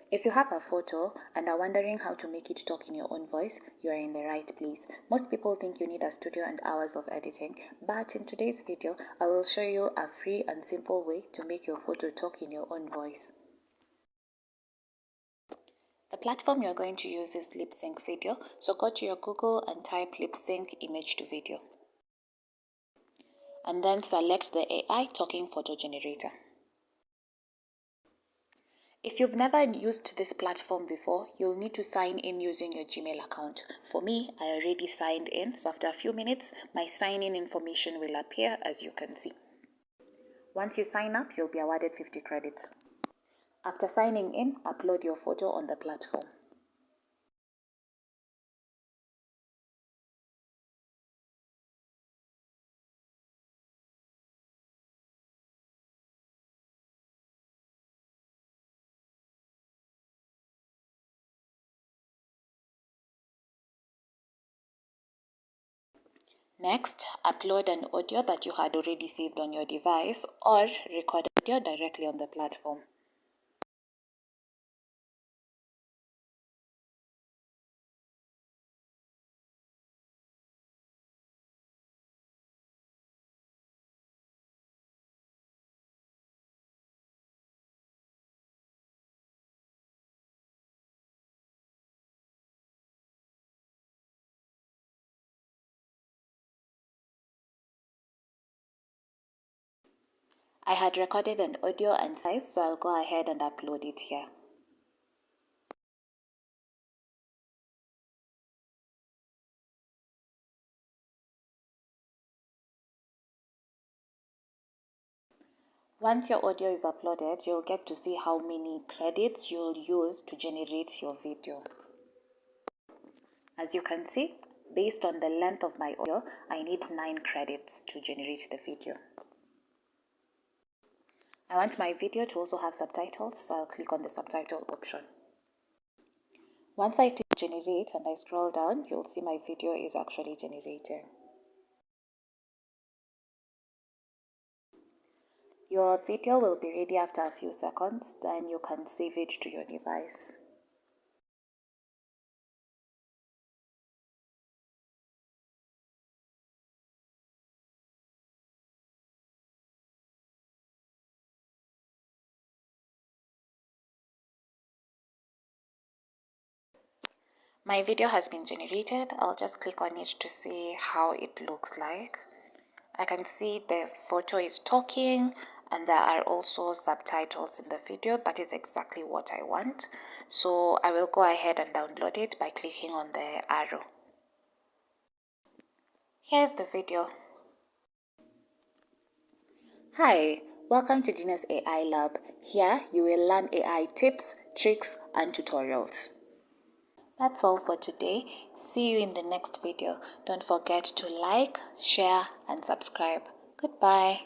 If you have a photo and are wondering how to make it talk in your own voice, you are in the right place. Most people think you need a studio and hours of editing, but in today's video, I will show you a free and simple way to make your photo talk in your own voice. The platform you're going to use is Lip Sync Video, so go to your Google and type Lip Sync Image to Video. And then select the AI Talking Photo Generator. If you've never used this platform before, you'll need to sign in using your Gmail account. For me, I already signed in, so after a few minutes, my sign-in information will appear as you can see. Once you sign up, you'll be awarded 50 credits. After signing in, upload your photo on the platform. Next, upload an audio that you had already saved on your device or record audio directly on the platform. I had recorded an audio and size, so I'll go ahead and upload it here. Once your audio is uploaded, you'll get to see how many credits you'll use to generate your video. As you can see, based on the length of my audio, I need 9 credits to generate the video. I want my video to also have subtitles, so I'll click on the subtitle option. Once I click generate and I scroll down, you'll see my video is actually generating. Your video will be ready after a few seconds, then you can save it to your device. My video has been generated. I'll just click on it to see how it looks like. I can see the photo is talking and there are also subtitles in the video. That is exactly what I want. So I will go ahead and download it by clicking on the arrow. Here's the video. Hi, welcome to Genius AI Lab. Here you will learn AI tips, tricks, and tutorials. That's all for today. See you in the next video. Don't forget to like, share, and subscribe. Goodbye.